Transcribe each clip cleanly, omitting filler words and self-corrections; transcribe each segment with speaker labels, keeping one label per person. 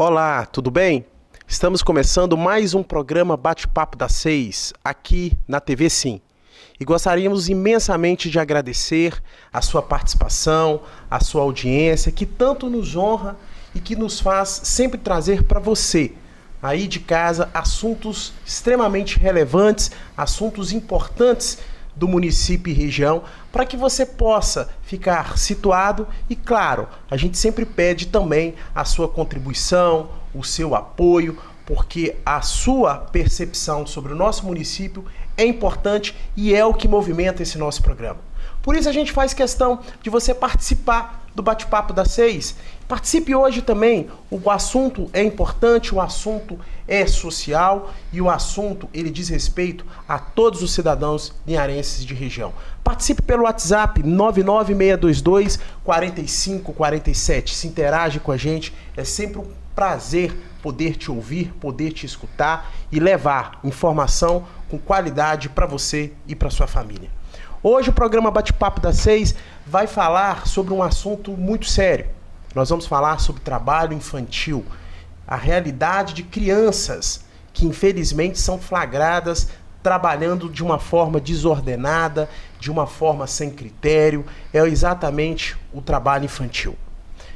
Speaker 1: Olá, tudo bem? Estamos começando mais um programa Bate-Papo das 6, aqui na TV Sim. E gostaríamos imensamente de agradecer a sua participação, a sua audiência, que tanto nos honra e que nos faz sempre trazer para você, aí de casa, assuntos extremamente relevantes, assuntos importantes do município e região, para que você possa ficar situado e, claro, a gente sempre pede também a sua contribuição, o seu apoio, porque a sua percepção sobre o nosso município é importante e é o que movimenta esse nosso programa. Por isso a gente faz questão de você participar do Bate-Papo das 6. Participe hoje também, o assunto é importante, o assunto é social e o assunto ele diz respeito a todos os cidadãos linharenses de região. Participe pelo WhatsApp 99622 4547, se interage com a gente, é sempre um prazer poder te ouvir, poder te escutar e levar informação com qualidade para você e para sua família. Hoje o programa Bate-Papo das 6 vai falar sobre um assunto muito sério. Nós vamos falar sobre trabalho infantil, a realidade de crianças que infelizmente são flagradas trabalhando de uma forma desordenada, de uma forma sem critério, é exatamente o trabalho infantil.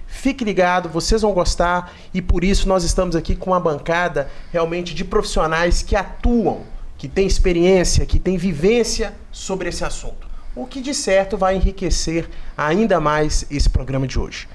Speaker 1: Fique ligado, vocês vão gostar e por isso nós estamos aqui com uma bancada realmente de profissionais que atuam, que têm experiência, que têm vivência sobre esse assunto. O que de certo vai enriquecer ainda mais esse programa de hoje.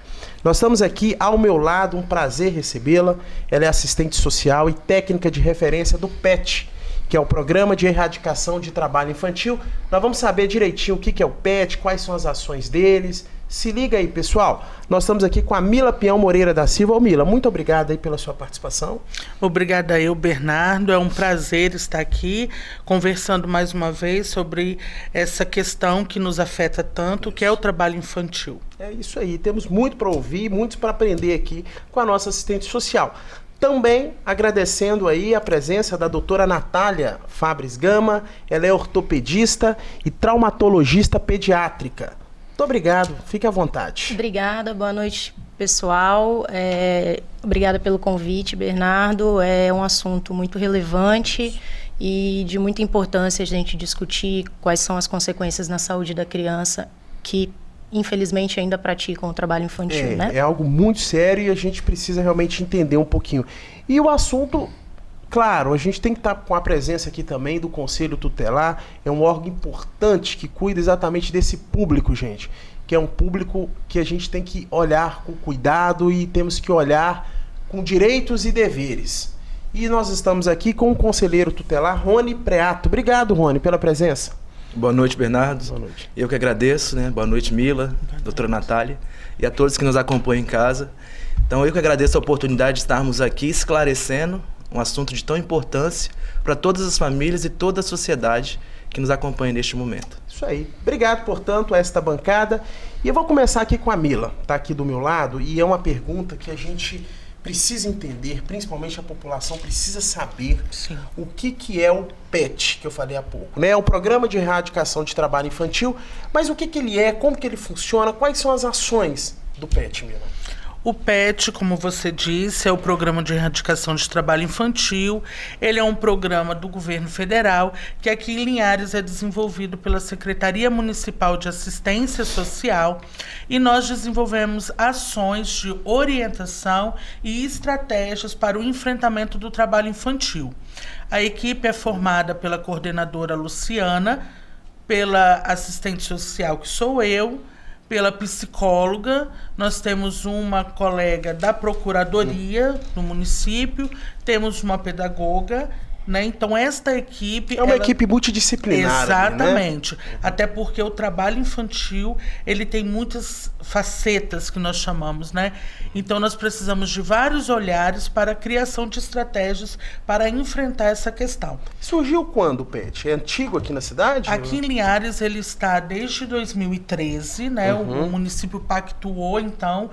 Speaker 1: Nós estamos aqui ao meu lado, um prazer recebê-la. Ela é assistente social e técnica de referência do PET, que é o Programa de Erradicação de Trabalho Infantil. Nós vamos saber direitinho o que é o PET, quais são as ações deles. Se liga aí, pessoal. Nós estamos aqui com a Mila Pião Moreira da Silva. Ô, Mila, muito obrigado aí pela sua participação.
Speaker 2: Obrigada eu, Bernardo. É um prazer estar aqui conversando mais uma vez sobre essa questão que nos afeta tanto, que é o trabalho infantil.
Speaker 1: É isso aí. Temos muito para ouvir, muito para aprender aqui com a nossa assistente social. Também agradecendo aí a presença da doutora Natália Fabres Gama. Ela é ortopedista e traumatologista pediátrica. Muito obrigado, fique à vontade.
Speaker 3: Obrigada, boa noite, pessoal. Obrigada pelo convite, Bernardo. É um assunto muito relevante e de muita importância a gente discutir quais são as consequências na saúde da criança que, infelizmente, ainda praticam o trabalho infantil, né?
Speaker 1: É algo muito sério e a gente precisa realmente entender um pouquinho. E o assunto... Claro, a gente tem que estar com a presença aqui também do Conselho Tutelar, é um órgão importante que cuida exatamente desse público, gente, que é um público que a gente tem que olhar com cuidado e temos que olhar com direitos e deveres. E nós estamos aqui com o Conselheiro Tutelar, Rony Preato. Obrigado, Rony, pela presença.
Speaker 4: Boa noite, Bernardo.
Speaker 1: Boa noite.
Speaker 4: Eu que agradeço, né? Boa noite, Mila, doutora Natália e a todos que nos acompanham em casa. Então, eu que agradeço a oportunidade de estarmos aqui esclarecendo um assunto de tão importância para todas as famílias e toda a sociedade que nos acompanha neste momento.
Speaker 1: Isso aí. Obrigado, portanto, a esta bancada. E eu vou começar aqui com a Mila, está aqui do meu lado, e é uma pergunta que a gente precisa entender, principalmente a população precisa saber. Sim. O que é o PET, que eu falei há pouco. Né? É o Programa de Erradicação de Trabalho Infantil, mas o que ele é, como que ele funciona, quais são as ações do PET, Mila?
Speaker 2: O PET, como você disse, é o Programa de Erradicação de Trabalho Infantil. Ele é um programa do governo federal que aqui em Linhares é desenvolvido pela Secretaria Municipal de Assistência Social e nós desenvolvemos ações de orientação e estratégias para o enfrentamento do trabalho infantil. A equipe é formada pela coordenadora Luciana, pela assistente social, que sou eu, pela psicóloga, nós temos uma colega da procuradoria do município, temos uma pedagoga, né? Então, esta equipe...
Speaker 1: É uma equipe multidisciplinar.
Speaker 2: Exatamente.
Speaker 1: Ali, né?
Speaker 2: Até porque o trabalho infantil, ele tem muitas facetas que nós chamamos, né? Então, nós precisamos de vários olhares para a criação de estratégias para enfrentar essa questão.
Speaker 1: Surgiu quando o PET? É antigo aqui na cidade?
Speaker 2: Aqui em Linhares, ele está desde 2013, né? O município pactuou, então,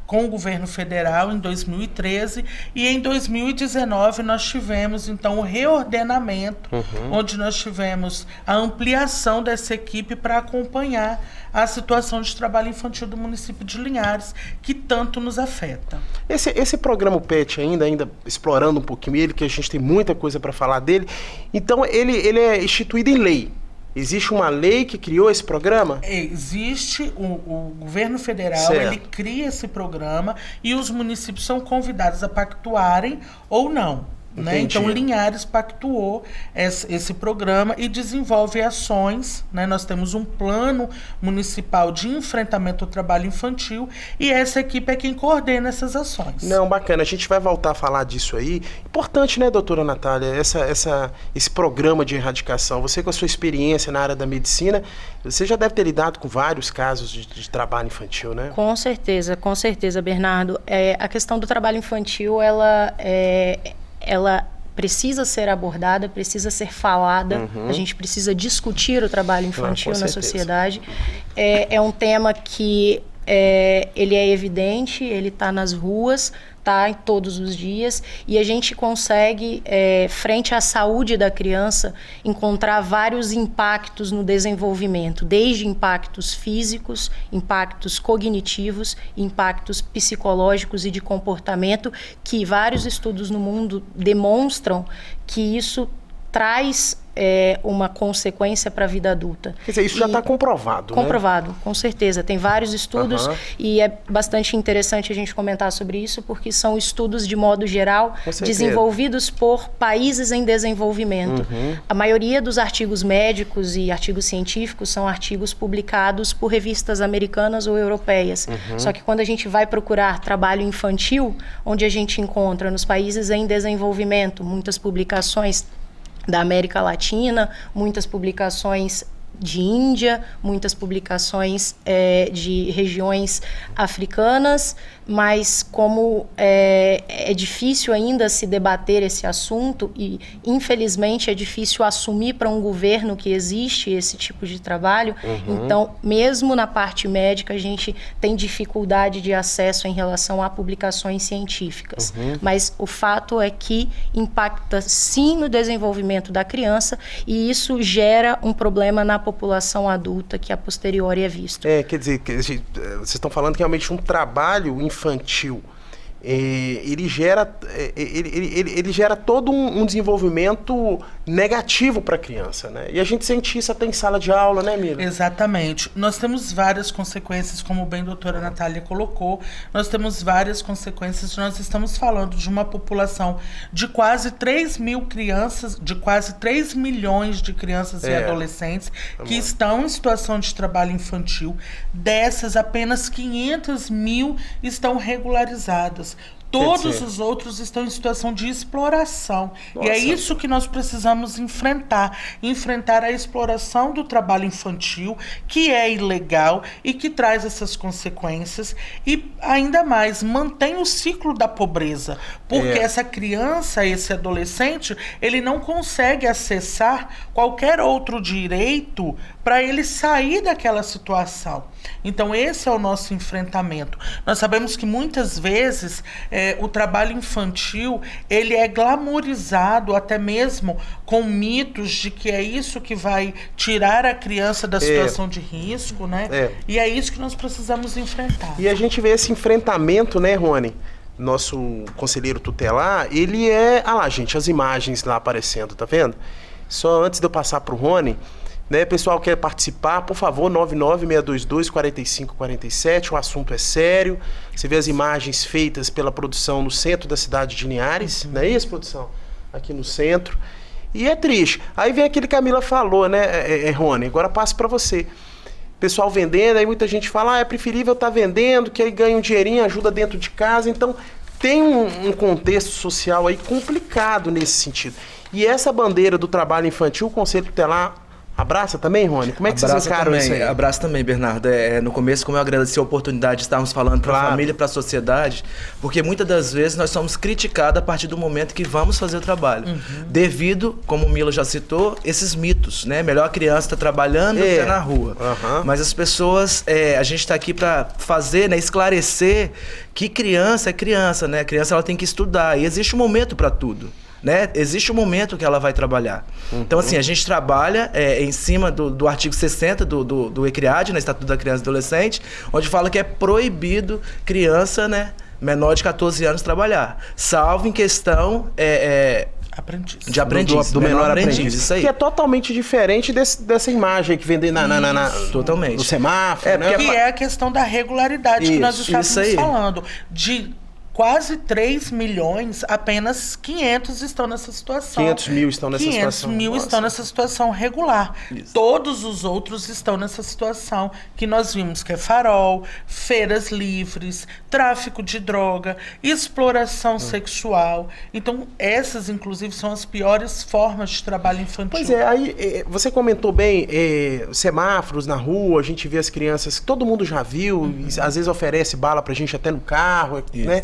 Speaker 2: com o governo federal em 2013 e em 2019 nós tivemos então o reordenamento, onde nós tivemos a ampliação dessa equipe para acompanhar a situação de trabalho infantil do município de Linhares, que tanto nos afeta.
Speaker 1: Esse programa PET, ainda explorando um pouquinho ele, que a gente tem muita coisa para falar dele, então ele é instituído em lei. Existe uma lei que criou esse programa?
Speaker 2: Existe, o governo federal,
Speaker 1: certo,
Speaker 2: ele cria esse programa e os municípios são convidados a pactuarem ou não. Né? Então, Linhares pactuou esse programa e desenvolve ações. Né? Nós temos um plano municipal de enfrentamento ao trabalho infantil e essa equipe é quem coordena essas ações.
Speaker 1: Não, bacana. A gente vai voltar a falar disso aí. Importante, né, doutora Natália, esse programa de erradicação. Você, com a sua experiência na área da medicina, você já deve ter lidado com vários casos de trabalho infantil, né?
Speaker 3: Com certeza, Bernardo. A questão do trabalho infantil, ela precisa ser abordada, precisa ser falada, a gente precisa discutir o trabalho infantil na sociedade. É um tema que ele é evidente, ele está nas ruas, está todos os dias, e a gente consegue, frente à saúde da criança, encontrar vários impactos no desenvolvimento, desde impactos físicos, impactos cognitivos, impactos psicológicos e de comportamento, que vários estudos no mundo demonstram que isso traz uma consequência para a vida adulta.
Speaker 1: Quer dizer, isso já está comprovado, né?
Speaker 3: Comprovado, com certeza. Tem vários estudos e é bastante interessante a gente comentar sobre isso, porque são estudos, de modo geral, desenvolvidos por países em desenvolvimento. A maioria dos artigos médicos e artigos científicos são artigos publicados por revistas americanas ou europeias. Só que quando a gente vai procurar trabalho infantil, onde a gente encontra nos países em desenvolvimento muitas publicações da América Latina, muitas publicações de Índia, muitas publicações de regiões africanas, mas como é difícil ainda se debater esse assunto e, infelizmente, é difícil assumir para um governo que existe esse tipo de trabalho, então, mesmo na parte médica, a gente tem dificuldade de acesso em relação a publicações científicas. Mas o fato é que impacta, sim, no desenvolvimento da criança e isso gera um problema na população adulta que a posteriori é visto.
Speaker 1: Quer dizer, vocês estão falando que realmente um trabalho infantil, ele gera todo um desenvolvimento negativo para a criança, né? E a gente sente isso até em sala de aula, né, Mila?
Speaker 2: Exatamente. Nós temos várias consequências, como bem a doutora Natália colocou, nós temos várias consequências. Nós estamos falando de uma população de quase 3 mil crianças, de quase 3 milhões de crianças e adolescentes que estão em situação de trabalho infantil. Dessas, apenas 500 mil estão regularizadas. Todos os outros estão em situação de exploração. Nossa. E é isso que nós precisamos enfrentar. Enfrentar a exploração do trabalho infantil, que é ilegal e que traz essas consequências. E, ainda mais, mantém o ciclo da pobreza. Porque essa criança, esse adolescente, ele não consegue acessar qualquer outro direito para ele sair daquela situação. Então, esse é o nosso enfrentamento. Nós sabemos que, muitas vezes, o trabalho infantil, ele é glamourizado até mesmo com mitos de que é isso que vai tirar a criança da situação de risco, né? E é isso que nós precisamos enfrentar.
Speaker 1: E a gente vê esse enfrentamento, né, Rony? Nosso conselheiro tutelar, ele olha lá, gente, as imagens lá aparecendo, tá vendo? Só antes de eu passar pro Rony, né, pessoal quer participar, por favor, 99622-4547, o assunto é sério. Você vê as imagens feitas pela produção no centro da cidade de Linhares, não é isso, produção? Aqui no centro. E é triste. Aí vem aquele que a Camila falou, né, Rony? Agora passo para você. Pessoal vendendo, aí muita gente fala, é preferível estar vendendo, que aí ganha um dinheirinho, ajuda dentro de casa. Então, tem um contexto social aí complicado nesse sentido. E essa bandeira do trabalho infantil, o Conselho Tutelar Abraça também, Rony? Como é que vocês encaram isso aí?
Speaker 4: Abraço também, Bernardo. No começo, como eu agradeci a oportunidade de estarmos falando para a família e para a sociedade, porque muitas das vezes nós somos criticados a partir do momento que vamos fazer o trabalho. Devido, como o Mila já citou, esses mitos, né? Melhor a criança estar trabalhando do que na rua. Mas as pessoas, a gente está aqui para fazer, né, esclarecer que criança é criança, né? A criança ela tem que estudar e existe um momento para tudo. Né? Existe um momento que ela vai trabalhar. Então, assim, a gente trabalha em cima do artigo 60 do ECRIAD, né? Estatuto da Criança e Adolescente, onde fala que é proibido criança, né, menor de 14 anos trabalhar, salvo em questão
Speaker 2: aprendiz.
Speaker 4: De aprendiz.
Speaker 1: Do menor aprendiz.
Speaker 4: Isso aí.
Speaker 1: Que é totalmente diferente dessa imagem que vende
Speaker 4: totalmente.
Speaker 1: no semáforo. Né?
Speaker 2: Que é a questão da regularidade que nós estávamos falando. De quase 3 milhões, apenas 500 estão nessa situação.
Speaker 1: 500 mil estão nessa situação.
Speaker 2: 500 mil estão nessa situação regular. Isso. Todos os outros estão nessa situação que nós vimos, que é farol, feiras livres, tráfico de droga, exploração sexual. Então, essas, inclusive, são as piores formas de trabalho infantil.
Speaker 1: Pois é, aí você comentou bem, semáforos na rua, a gente vê as crianças, todo mundo já viu, às vezes oferece bala pra gente até no carro, né?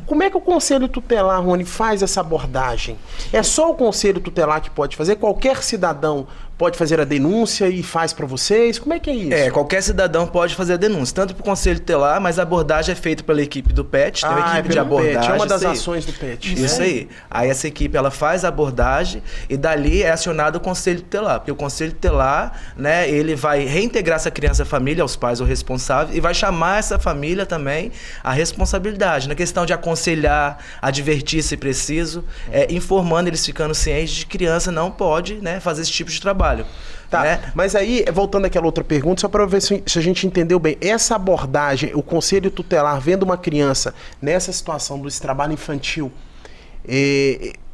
Speaker 1: Como é que o Conselho Tutelar, Rony, faz essa abordagem? É só o Conselho Tutelar que pode fazer? Qualquer cidadão pode fazer a denúncia e faz para vocês? Como é que é isso?
Speaker 4: Qualquer cidadão pode fazer a denúncia, tanto para o Conselho Tutelar, mas a abordagem é feita pela equipe do PET, tem uma equipe de abordagem.
Speaker 1: PET, é uma das ações do PET.
Speaker 4: Isso aí. Aí essa equipe, ela faz a abordagem e dali é acionado o Conselho Tutelar, porque o Conselho Tutelar, né, ele vai reintegrar essa criança à família, aos pais ou responsáveis, e vai chamar essa família também à responsabilidade, na questão de aconselhar, advertir se preciso, informando eles, ficando cientes de que criança não pode, né, fazer esse tipo de trabalho.
Speaker 1: Tá, né? Mas aí, voltando àquela outra pergunta, só para ver se a gente entendeu bem, essa abordagem, o Conselho Tutelar vendo uma criança nessa situação desse trabalho infantil,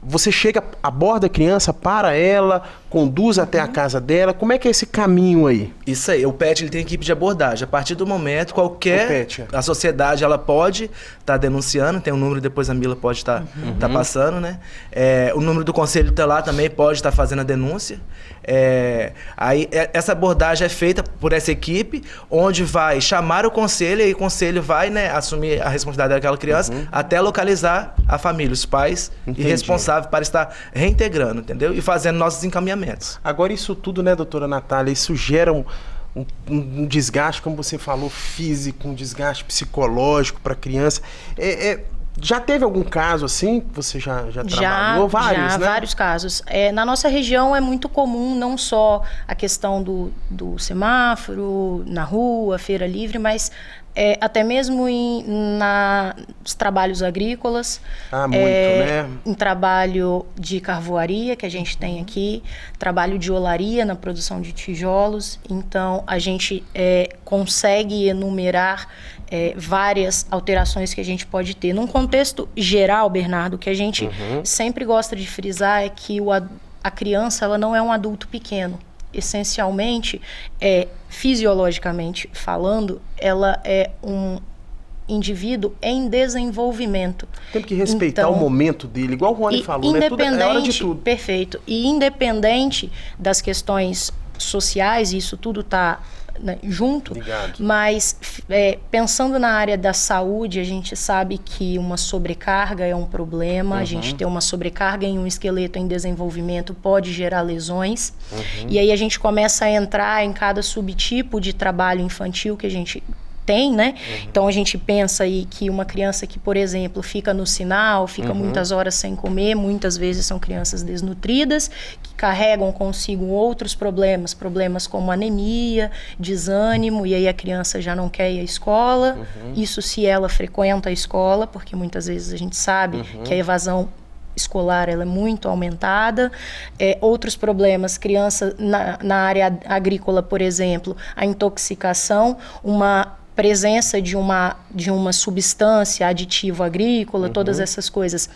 Speaker 1: você chega, aborda a criança, para ela, conduz até a casa dela, como é que é esse caminho aí?
Speaker 4: Isso aí, o PET ele tem equipe de abordagem, a partir do momento, a sociedade ela pode estar denunciando, tem um número, depois a Mila pode estar passando, né? O número do Conselho Tutelar também pode estar fazendo a denúncia. Aí essa abordagem é feita por essa equipe, onde vai chamar o conselho, e o conselho vai, né, assumir a responsabilidade daquela criança até localizar a família, os pais e responsáveis para estar reintegrando, entendeu? E fazendo nossos encaminhamentos.
Speaker 1: Agora isso tudo, né, doutora Natália, isso gera um desgaste, como você falou, físico, um desgaste psicológico para a criança. Já teve algum caso assim que você já trabalhou? Vários, né?
Speaker 3: Vários casos. Na nossa região é muito comum não só a questão do semáforo, na rua, feira livre, mas até mesmo nos trabalhos agrícolas,
Speaker 1: muito, né?
Speaker 3: Em trabalho de carvoaria que a gente tem aqui, trabalho de olaria na produção de tijolos. Então a gente consegue enumerar várias alterações que a gente pode ter. Num contexto geral, Bernardo, que a gente sempre gosta de frisar é que a criança ela não é um adulto pequeno. Essencialmente, fisiologicamente falando, ela é um indivíduo em desenvolvimento.
Speaker 1: Tem que respeitar o momento dele, igual o Rony falou, né? Tudo é hora de tudo.
Speaker 3: Perfeito. E independente das questões sociais, isso tudo está, né, junto,
Speaker 1: ligado.
Speaker 3: Mas pensando na área da saúde, a gente sabe que uma sobrecarga é um problema, a gente ter uma sobrecarga em um esqueleto em desenvolvimento pode gerar lesões, e aí a gente começa a entrar em cada subtipo de trabalho infantil que a gente tem, né? Então a gente pensa aí que uma criança que, por exemplo, fica no sinal, fica muitas horas sem comer, muitas vezes são crianças desnutridas, que carregam consigo outros problemas como anemia, desânimo, e aí a criança já não quer ir à escola, isso se ela frequenta a escola, porque muitas vezes a gente sabe que a evasão escolar ela é muito aumentada. Outros problemas, criança na área agrícola, por exemplo, a intoxicação, uma presença de uma substância aditiva agrícola, todas essas coisas.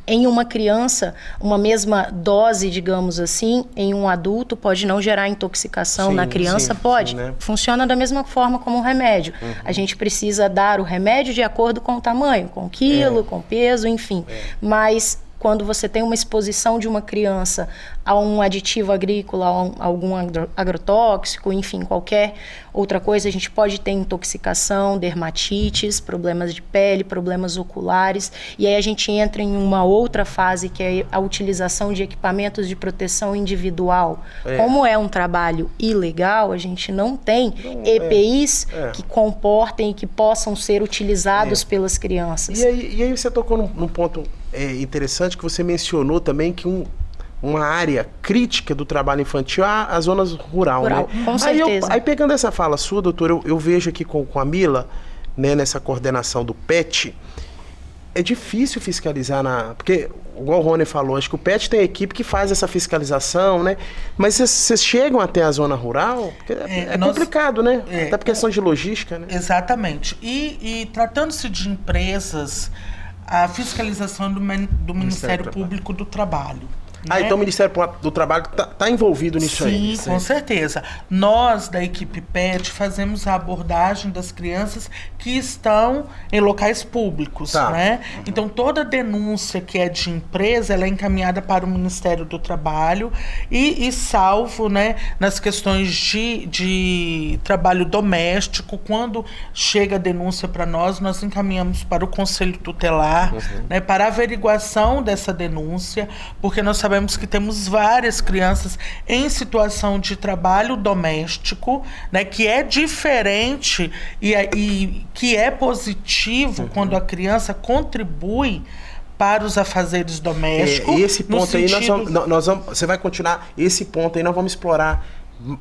Speaker 3: Em uma criança, uma mesma dose, digamos assim, em um adulto pode não gerar intoxicação. Na criança pode.
Speaker 1: né?
Speaker 3: Funciona da mesma forma como um remédio. A gente precisa dar o remédio de acordo com o tamanho, com o quilo, com o peso, enfim. Mas quando você tem uma exposição de uma criança a um aditivo agrícola, a algum agrotóxico, enfim, qualquer outra coisa, a gente pode ter intoxicação, dermatites, problemas de pele, problemas oculares, e aí a gente entra em uma outra fase, que é a utilização de equipamentos de proteção individual. Como é um trabalho ilegal, a gente não tem EPIs que comportem e que possam ser utilizados pelas crianças.
Speaker 1: E aí você tocou num ponto interessante, que você mencionou também que uma área crítica do trabalho infantil é a zona rural, né?
Speaker 3: Com certeza.
Speaker 1: Aí pegando essa fala sua, doutora, eu vejo aqui com a Mila, né, nessa coordenação do PET, é difícil fiscalizar porque, igual o Rony falou, acho que o PET tem equipe que faz essa fiscalização, né? Mas vocês chegam até a zona rural? É complicado, né? Até por questão de logística, né?
Speaker 2: Exatamente. E tratando-se de empresas, a fiscalização do Ministério Público do Trabalho. Né?
Speaker 1: Então o Ministério do Trabalho está envolvido nisso aí.
Speaker 2: Sim, com certeza. Nós, da equipe PET, fazemos a abordagem das crianças que estão em locais públicos. Né? Então, toda denúncia que é de empresa, ela é encaminhada para o Ministério do Trabalho e salvo, né, nas questões de trabalho doméstico, quando chega a denúncia para nós encaminhamos para o Conselho Tutelar, né, para a averiguação dessa denúncia, porque nós sabemos que temos várias crianças em situação de trabalho doméstico, né, que é diferente e que é positivo quando a criança contribui para os afazeres domésticos.
Speaker 1: E esse ponto aí, você vai continuar, esse ponto aí nós vamos explorar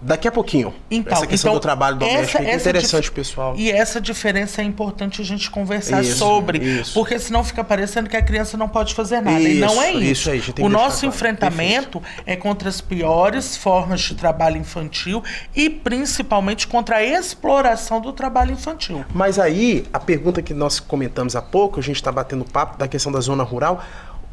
Speaker 1: daqui a pouquinho. Essa questão do trabalho doméstico é interessante, pessoal.
Speaker 2: E essa diferença é importante a gente conversar sobre, porque senão fica parecendo que a criança não pode fazer nada. E não é isso.
Speaker 1: Aí,
Speaker 2: o nosso enfrentamento é contra as piores formas de trabalho infantil e principalmente contra a exploração do trabalho infantil.
Speaker 1: Mas aí, a pergunta que nós comentamos há pouco, a gente está batendo papo da questão da zona rural,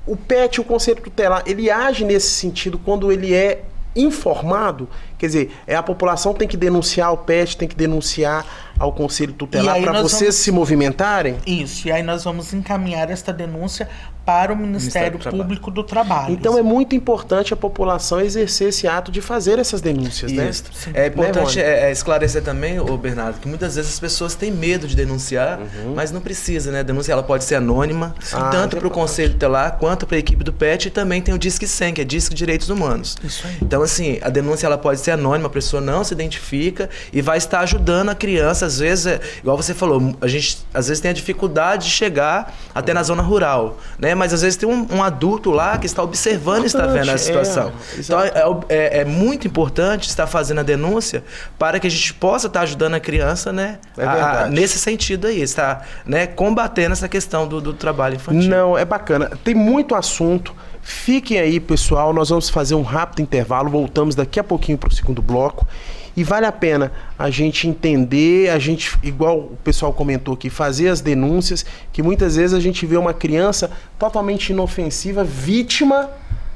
Speaker 1: o PET, o Conselho Tutelar, ele age nesse sentido quando ele é informado, quer dizer, a população tem que denunciar o PET, tem que denunciar ao Conselho Tutelar para vocês se movimentarem?
Speaker 2: Isso, e aí nós vamos encaminhar esta denúncia para o Ministério Público do Trabalho.
Speaker 1: Então é muito importante a população exercer esse ato de fazer essas denúncias, né?
Speaker 4: É importante esclarecer também, Bernardo, que muitas vezes as pessoas têm medo de denunciar, mas não precisa, né? A denúncia ela pode ser anônima, tanto para o Conselho Tutelar quanto para a equipe do PET, e também tem o Disque 100, que é Disque Direitos Humanos.
Speaker 2: Isso aí.
Speaker 4: Então, assim, a denúncia ela pode ser anônima, a pessoa não se identifica e vai estar ajudando a criança. Às vezes, igual você falou, a gente às vezes tem a dificuldade de chegar até na zona rural, né? Mas às vezes tem um adulto lá que está observando e está vendo essa situação. Então é muito importante estar fazendo a denúncia para que a gente possa estar ajudando a criança, né? Nesse sentido aí, estar, né, combatendo essa questão do trabalho infantil.
Speaker 1: Não, é bacana. Tem muito assunto. Fiquem aí, pessoal. Nós vamos fazer um rápido intervalo. Voltamos daqui a pouquinho para o segundo bloco. E vale a pena a gente entender, igual o pessoal comentou aqui, fazer as denúncias, que muitas vezes a gente vê uma criança totalmente inofensiva, vítima,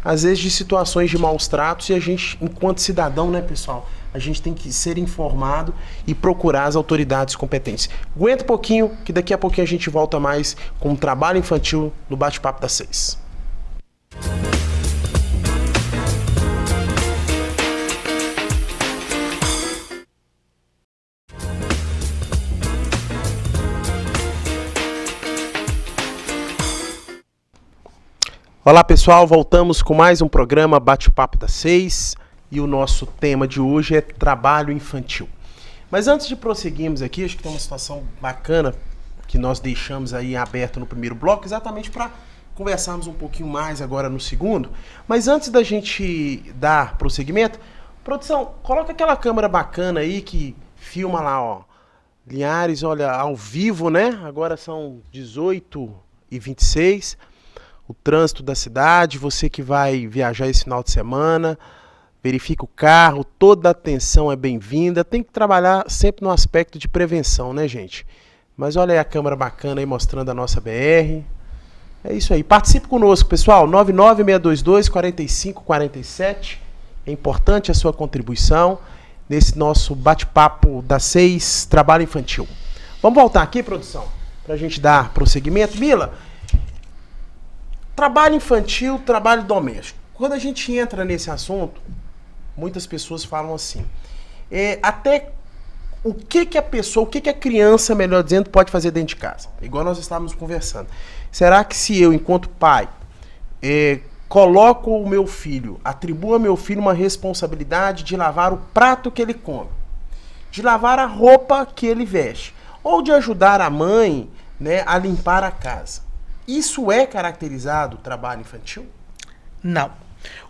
Speaker 1: às vezes, de situações de maus tratos, e a gente, enquanto cidadão, né, pessoal, a gente tem que ser informado e procurar as autoridades competentes. Aguenta um pouquinho, que daqui a pouquinho a gente volta mais com o trabalho infantil no Bate-Papo das 6. Olá, pessoal, voltamos com mais um programa Bate-Papo das 6 e o nosso tema de hoje é trabalho infantil. Mas antes de prosseguirmos aqui, acho que tem uma situação bacana que nós deixamos aí aberto no primeiro bloco, exatamente para conversarmos um pouquinho mais agora no segundo. Mas antes da gente dar prosseguimento, produção, coloca aquela câmera bacana aí que filma lá, ó, Linhares, olha, ao vivo, né? Agora são 18h26. O trânsito da cidade, você que vai viajar esse final de semana, verifica o carro, toda atenção é bem-vinda. Tem que trabalhar sempre no aspecto de prevenção, né, gente? Mas olha aí a câmera bacana aí mostrando a nossa BR. É isso aí. Participe conosco, pessoal. 99622-4547. É importante a sua contribuição nesse nosso bate-papo das 6, trabalho infantil. Vamos voltar aqui, produção, para a gente dar prosseguimento. Mila, Trabalho infantil, trabalho doméstico. Quando a gente entra nesse assunto, muitas pessoas falam assim, até o que a pessoa, o que a criança, melhor dizendo, pode fazer dentro de casa? Igual nós estávamos conversando. Será que se eu, enquanto pai, coloco o meu filho, atribuo ao meu filho uma responsabilidade de lavar o prato que ele come, de lavar a roupa que ele veste, ou de ajudar a mãe, né, a limpar a casa, isso é caracterizado trabalho infantil?
Speaker 2: Não.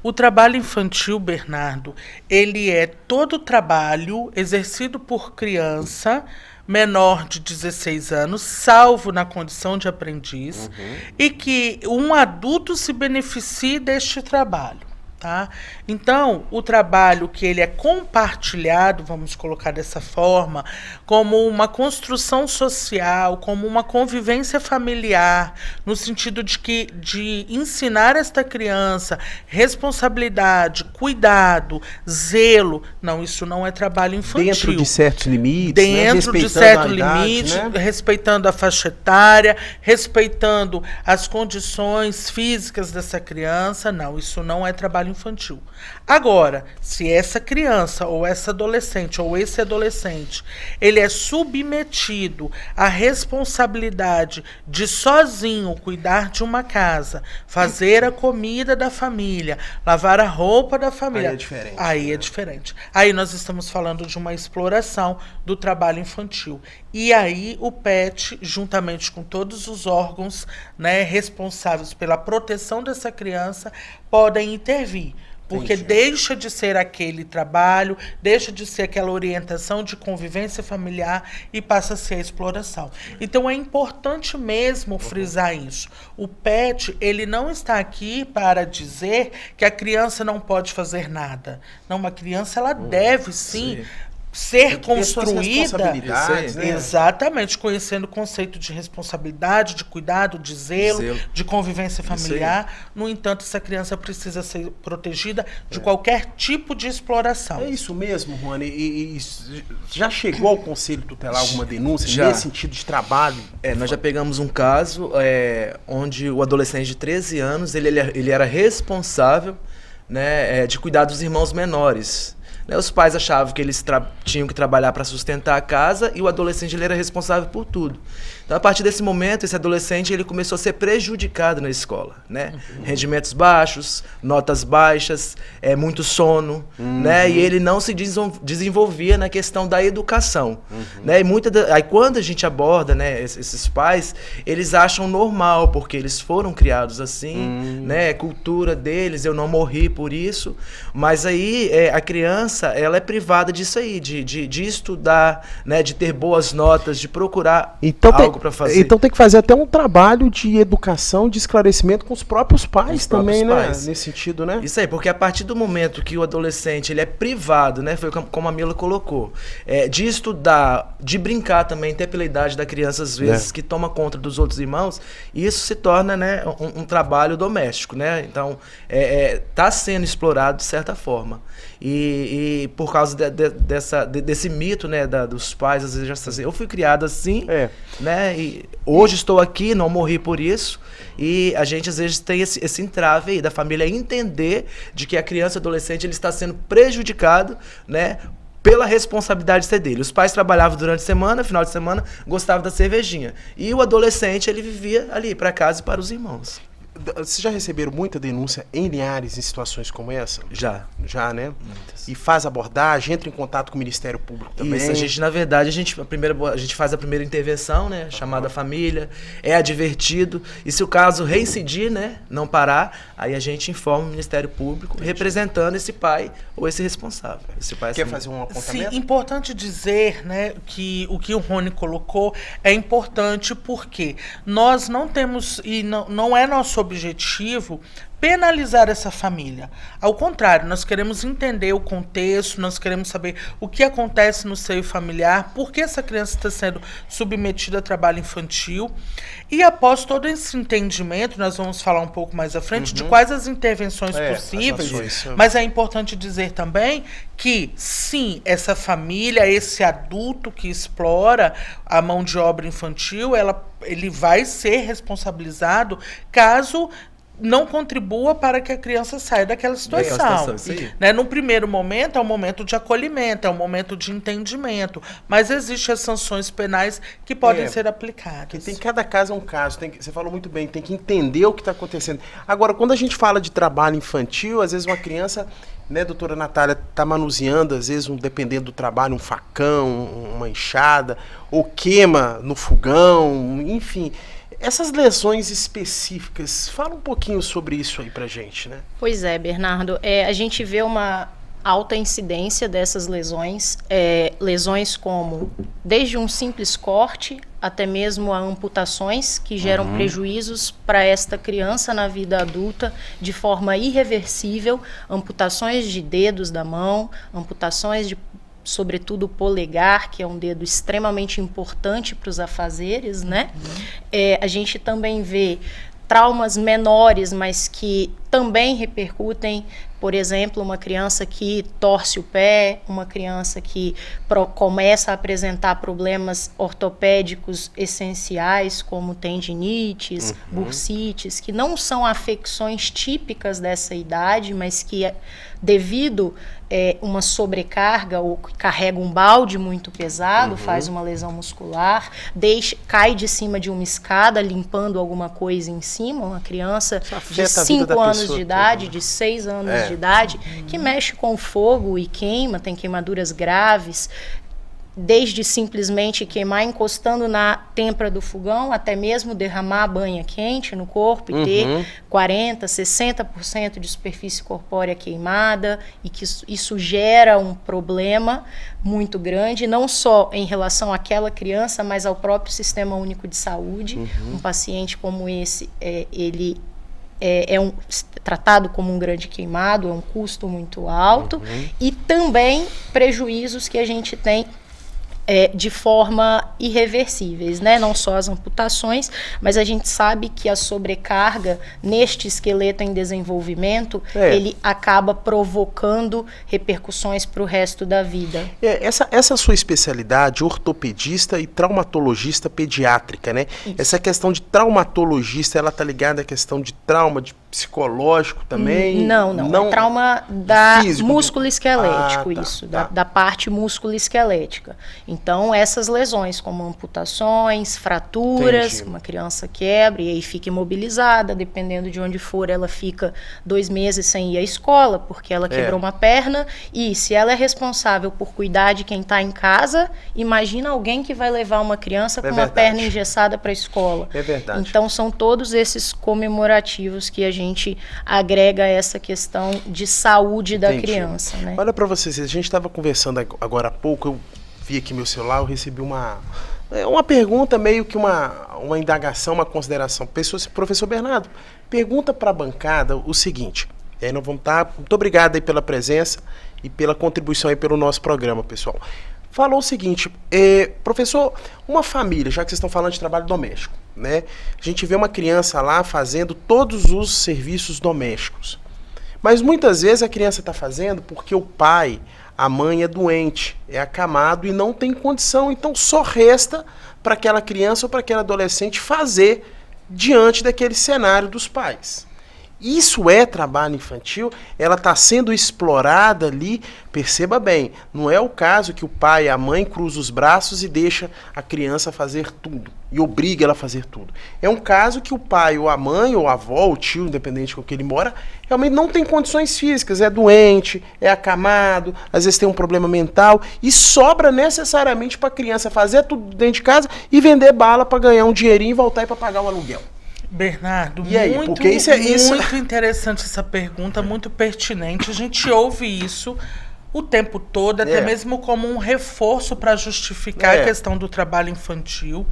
Speaker 2: O trabalho infantil, Bernardo, ele é todo trabalho exercido por criança menor de 16 anos, salvo na condição de aprendiz, e que um adulto se beneficie deste trabalho. Tá? Então, o trabalho que ele é compartilhado, vamos colocar dessa forma, como uma construção social, como uma convivência familiar, no sentido de ensinar esta criança responsabilidade, cuidado, zelo. Não, isso não é trabalho infantil.
Speaker 1: Dentro de certos limites,
Speaker 2: dentro de certo limite, né? Respeitando a faixa etária, respeitando as condições físicas dessa criança. Não, isso não é trabalho infantil. Agora, se essa criança ou essa adolescente ou esse adolescente, ele é submetido à responsabilidade de sozinho cuidar de uma casa, fazer a comida da família, lavar a roupa da família.
Speaker 1: Aí é diferente.
Speaker 2: Aí é diferente. Aí nós estamos falando de uma exploração do trabalho infantil. E aí o PET, juntamente com todos os órgãos, né, responsáveis pela proteção dessa criança, podem intervir. Porque deixa de ser aquele trabalho, deixa de ser aquela orientação de convivência familiar e passa a ser a exploração. Então, é importante mesmo frisar isso. O PET, ele não está aqui para dizer que a criança não pode fazer nada. Não, uma criança, ela deve sim ser construída,
Speaker 1: né?
Speaker 2: Exatamente, conhecendo o conceito de responsabilidade, de cuidado, de zelo, de convivência familiar. No entanto, essa criança precisa ser protegida de qualquer tipo de exploração.
Speaker 1: É isso mesmo, Rony. E já chegou ao Conselho Tutelar alguma denúncia nesse sentido de trabalho?
Speaker 4: Nós já pegamos um caso onde o adolescente de 13 anos ele era responsável, né, de cuidar dos irmãos menores. Os pais achavam que eles tinham que trabalhar para sustentar a casa e o adolescente ele era responsável por tudo. Então, a partir desse momento, esse adolescente ele começou a ser prejudicado na escola, né? Rendimentos baixos, notas baixas, muito sono, né? E ele não se desenvolvia na questão da educação, né? E aí quando a gente aborda, né, esses pais, eles acham normal, porque eles foram criados assim, né? É cultura deles, eu não morri por isso, mas aí a criança, ela é privada disso aí, de estudar, né? De ter boas notas, de procurar algo para fazer.
Speaker 1: Então tem que fazer até um trabalho de educação, de esclarecimento com os próprios pais também, né? Nesse sentido, né?
Speaker 4: Isso aí, porque a partir do momento que o adolescente ele é privado, né? Foi como a Mila colocou, de estudar, de brincar também, até pela idade da criança, às vezes, que toma conta dos outros irmãos, isso se torna, né, um trabalho doméstico, né? Então, tá sendo explorado de certa forma. E por causa desse mito, né, dos pais, às vezes já assim, eu fui criado assim, né, e hoje estou aqui, não morri por isso, e a gente às vezes tem esse entrave aí da família entender de que a criança e adolescente ele está sendo prejudicado, né, pela responsabilidade de ser dele. Os pais trabalhavam durante a semana, final de semana, gostavam da cervejinha, e o adolescente ele vivia ali para casa e para os irmãos.
Speaker 1: Vocês já receberam muita denúncia em Linhares em situações como essa?
Speaker 4: Já,
Speaker 1: né?
Speaker 4: Muitas.
Speaker 1: E faz abordagem, entra em contato com o Ministério Público também?
Speaker 4: Isso, a gente, na verdade, a gente faz a primeira intervenção, né? Chamada família, é advertido, e se o caso reincidir, né? Não parar, aí a gente informa o Ministério Público, representando esse pai ou esse responsável. Esse pai
Speaker 1: quer fazer um apontamento?
Speaker 2: Sim, importante dizer, né, que o que o Rony colocou é importante porque nós não temos, e não é nosso objetivo penalizar essa família. Ao contrário, nós queremos entender o contexto, nós queremos saber o que acontece no seio familiar, por que essa criança está sendo submetida a trabalho infantil. E após todo esse entendimento, nós vamos falar um pouco mais à frente de quais as intervenções possíveis, mas é importante dizer também que, sim, essa família, esse adulto que explora a mão de obra infantil, ele vai ser responsabilizado caso não contribua para que a criança saia daquela situação.
Speaker 4: Isso aí.
Speaker 2: Né? No primeiro momento, é um momento de acolhimento, é um momento de entendimento, mas existem as sanções penais que podem ser aplicadas.
Speaker 1: Que tem cada caso é um caso, você falou muito bem, tem que entender o que está acontecendo. Agora, quando a gente fala de trabalho infantil, às vezes uma criança, né, doutora Natália, está manuseando, às vezes, dependendo do trabalho, um facão, uma enxada, ou queima no fogão, enfim. Essas lesões específicas, fala um pouquinho sobre isso aí pra gente, né?
Speaker 3: Pois é, Bernardo. A gente vê uma alta incidência dessas lesões, lesões como desde um simples corte até mesmo a amputações que geram prejuízos para esta criança na vida adulta de forma irreversível, amputações de dedos da mão, amputações de sobretudo o polegar, que é um dedo extremamente importante para os afazeres, né? A gente também vê traumas menores, mas que também repercutem, por exemplo, uma criança que torce o pé, uma criança que começa a apresentar problemas ortopédicos essenciais, como tendinites, bursites, que não são afecções típicas dessa idade, mas que, devido uma sobrecarga ou carrega um balde muito pesado, faz uma lesão muscular, cai de cima de uma escada limpando alguma coisa em cima, uma criança de 5 anos de idade, de 6 anos de idade, que mexe com fogo e queima, tem queimaduras graves, desde simplesmente queimar encostando na têmpora do fogão, até mesmo derramar banha quente no corpo e ter 40%, 60% de superfície corpórea queimada, e que isso gera um problema muito grande, não só em relação àquela criança, mas ao próprio Sistema Único de Saúde. Um paciente como esse, ele tratado como um grande queimado, é um custo muito alto, e também prejuízos que a gente tem de forma irreversíveis, né? Não só as amputações, mas a gente sabe que a sobrecarga neste esqueleto em desenvolvimento, ele acaba provocando repercussões para o resto da vida.
Speaker 1: Essa sua especialidade, ortopedista e traumatologista pediátrica, né? Isso. Essa questão de traumatologista, ela tá ligada à questão de trauma, de psicológico também?
Speaker 3: Não. É trauma músculo-esquelético, da parte músculo-esquelética. Então, essas lesões, como amputações, fraturas, uma criança quebra e aí fica imobilizada, dependendo de onde for, ela fica 2 meses sem ir à escola, porque ela quebrou uma perna, e se ela é responsável por cuidar de quem está em casa, imagina alguém que vai levar uma criança com uma perna engessada para a escola.
Speaker 1: É verdade.
Speaker 3: Então, são todos esses comemorativos que a gente agrega essa questão de saúde da criança, né?
Speaker 1: Olha para vocês, a gente estava conversando agora há pouco, eu vi aqui meu celular, eu recebi uma pergunta, meio que uma indagação, uma consideração. Professor Bernardo, pergunta para a bancada o seguinte, aí nós vamos estar, muito obrigado aí pela presença e pela contribuição aí pelo nosso programa, pessoal. Falou o seguinte, professor, uma família, já que vocês estão falando de trabalho doméstico, né? A gente vê uma criança lá fazendo todos os serviços domésticos. Mas muitas vezes a criança está fazendo porque o pai, a mãe é doente, é acamado e não tem condição. Então só resta para aquela criança ou para aquele adolescente fazer diante daquele cenário dos pais. Isso é trabalho infantil, ela está sendo explorada ali, perceba bem, não é o caso que o pai e a mãe cruzam os braços e deixa a criança fazer tudo, e obriga ela a fazer tudo. É um caso que o pai ou a mãe, ou a avó, ou o tio, independente com que ele mora, realmente não tem condições físicas, é doente, é acamado, às vezes tem um problema mental, e sobra necessariamente para a criança fazer tudo dentro de casa e vender bala para ganhar um dinheirinho e voltar para pagar o aluguel.
Speaker 2: Bernardo,
Speaker 1: e aí, porque isso é
Speaker 2: muito interessante essa pergunta, muito pertinente. A gente ouve isso o tempo todo, até mesmo como um reforço para justificar a questão do trabalho infantil.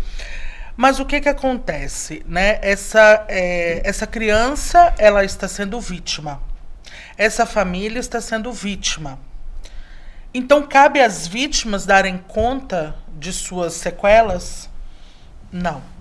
Speaker 2: Mas o que acontece, né? Essa criança, ela está sendo vítima. Essa família está sendo vítima. Então, cabe às vítimas darem conta de suas sequelas? Não.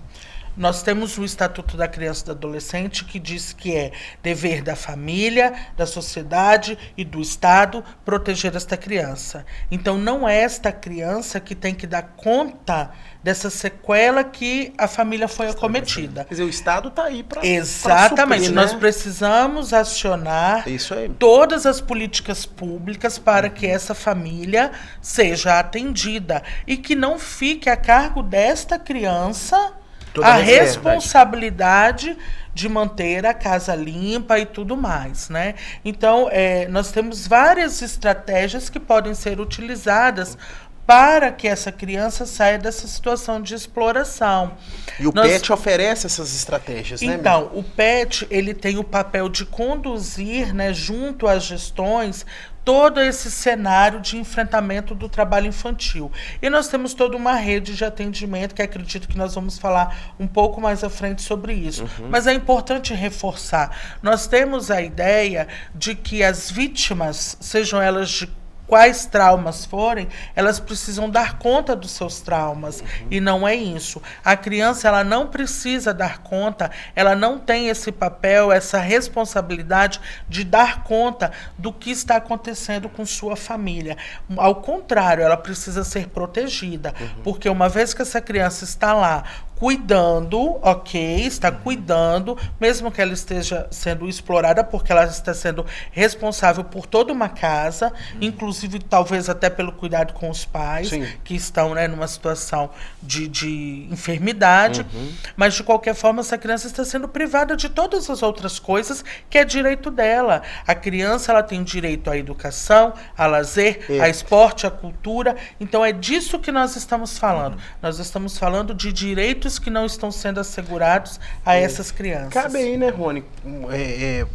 Speaker 2: Nós temos o Estatuto da Criança e do Adolescente, que diz que é dever da família, da sociedade e do Estado proteger esta criança. Então, não é esta criança que tem que dar conta dessa sequela que a família foi acometida.
Speaker 1: Quer dizer, o Estado está aí para
Speaker 2: Exatamente.
Speaker 1: suprir,
Speaker 2: Nós
Speaker 1: né?
Speaker 2: precisamos acionar
Speaker 1: Isso aí.
Speaker 2: todas as políticas públicas para que essa família seja atendida e que não fique a cargo desta criança
Speaker 1: Toda
Speaker 2: a
Speaker 1: reserva.
Speaker 2: responsabilidade de manter a casa limpa e tudo mais, né? Então, nós temos várias estratégias que podem ser utilizadas para que essa criança saia dessa situação de exploração.
Speaker 1: E o PET oferece essas estratégias, né?
Speaker 2: Então, o PET, ele tem o papel de conduzir, né, junto às gestões, todo esse cenário de enfrentamento do trabalho infantil. E nós temos toda uma rede de atendimento, que acredito que nós vamos falar um pouco mais à frente sobre isso. Mas é importante reforçar, nós temos a ideia de que as vítimas, sejam elas de quais traumas forem, elas precisam dar conta dos seus traumas. E não é isso. A criança, ela não precisa dar conta, ela não tem esse papel, essa responsabilidade de dar conta do que está acontecendo com sua família. Ao contrário, ela precisa ser protegida. Porque uma vez que essa criança está lá cuidando, ok, está cuidando, mesmo que ela esteja sendo explorada, porque ela está sendo responsável por toda uma casa, inclusive talvez até pelo cuidado com os pais,
Speaker 1: Sim.
Speaker 2: que estão, né, numa situação de enfermidade, mas de qualquer forma essa criança está sendo privada de todas as outras coisas que é direito dela. A criança, ela tem direito à educação, a lazer, a esporte, à cultura, então é disso que nós estamos falando. Nós estamos falando de direitos que não estão sendo assegurados a essas crianças.
Speaker 1: Cabe aí, né, Rony?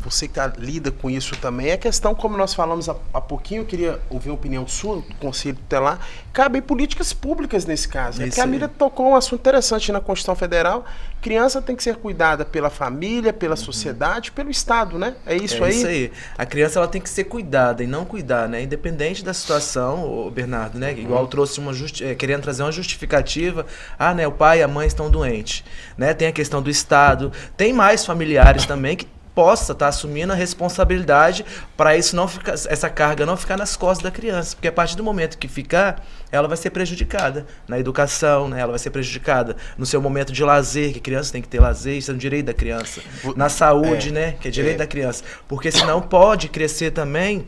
Speaker 1: Você que lida com isso também. A questão, como nós falamos há pouquinho, eu queria ouvir a opinião sua, do Conselho Tutelar. Cabe aí políticas públicas nesse caso. Porque a Miriam tocou um assunto interessante na Constituição Federal. Criança tem que ser cuidada pela família, pela sociedade, pelo Estado, né? É isso aí?
Speaker 4: É isso aí. A criança, ela tem que ser cuidada e não cuidar, né? Independente da situação, o Bernardo, né? Igual trouxe querendo trazer uma justificativa. Ah, né? O pai e a mãe estão doentes, né? Tem a questão do Estado. Tem mais familiares também que possa estar assumindo a responsabilidade para isso não ficar, essa carga não ficar nas costas da criança, porque a partir do momento que ficar, ela vai ser prejudicada na educação, né? Ela vai ser prejudicada no seu momento de lazer, que a criança tem que ter lazer, isso é um direito da criança, na saúde, né? Que é direito da criança, porque senão pode crescer também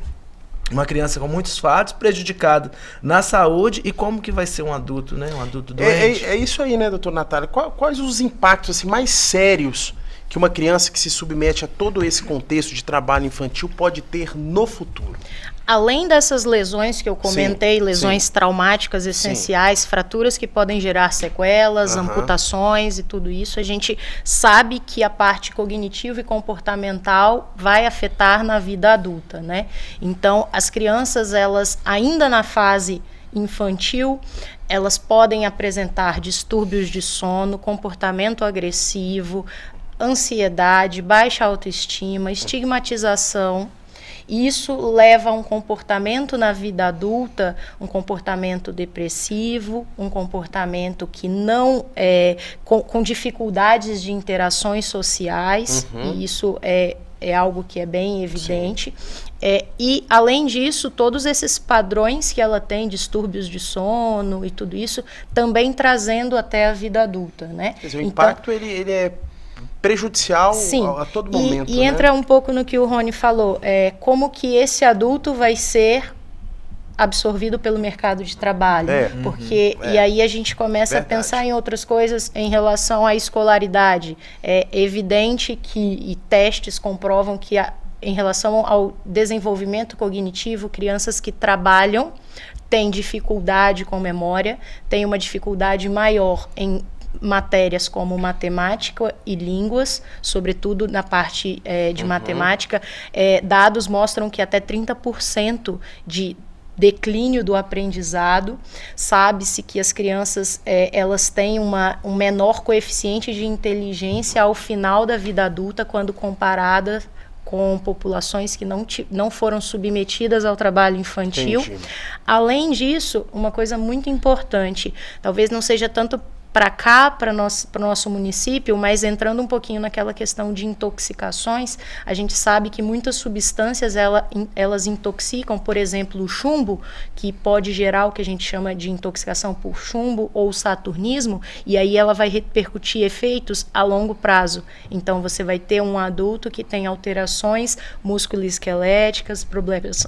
Speaker 4: uma criança com muitos fatos, prejudicada na saúde, e como que vai ser um adulto, né? Um adulto doente.
Speaker 1: É isso aí, né, doutor Natália? Quais os impactos assim, mais sérios que uma criança que se submete a todo esse contexto de trabalho infantil pode ter no futuro?
Speaker 3: Além dessas lesões que eu comentei,
Speaker 1: Sim,
Speaker 3: lesões
Speaker 1: sim.
Speaker 3: traumáticas essenciais, fraturas que podem gerar sequelas,
Speaker 1: Aham.
Speaker 3: amputações e tudo isso, a gente sabe que a parte cognitiva e comportamental vai afetar na vida adulta, né? Então, as crianças, elas ainda na fase infantil, elas podem apresentar distúrbios de sono, comportamento agressivo, ansiedade, baixa autoestima, estigmatização. Isso leva a um comportamento na vida adulta, um comportamento depressivo, um comportamento que não com dificuldades de interações sociais, e isso é algo que é bem evidente. E, além disso, todos esses padrões que ela tem, distúrbios de sono e tudo isso, também trazendo até a vida adulta, né?
Speaker 1: Quer dizer, o impacto, ele é prejudicial a todo momento.
Speaker 3: E entra um pouco no que o Rony falou, como que esse adulto vai ser absorvido pelo mercado de trabalho, porque e aí a gente começa a pensar em outras coisas em relação à escolaridade. É evidente que testes comprovam que em relação ao desenvolvimento cognitivo, crianças que trabalham têm dificuldade com memória, têm uma dificuldade maior em matérias como matemática e línguas, sobretudo na parte de matemática. Dados mostram que até 30% de declínio do aprendizado. Sabe-se que as crianças elas têm um menor coeficiente de inteligência ao final da vida adulta quando comparadas com populações que não foram submetidas ao trabalho infantil.
Speaker 1: Entendi.
Speaker 3: Além disso, uma coisa muito importante, talvez não seja tanto para cá, para o nosso município, mas entrando um pouquinho naquela questão de intoxicações, a gente sabe que muitas substâncias elas intoxicam, por exemplo, o chumbo, que pode gerar o que a gente chama de intoxicação por chumbo ou saturnismo, e aí ela vai repercutir efeitos a longo prazo. Então você vai ter um adulto que tem alterações musculoesqueléticas, problemas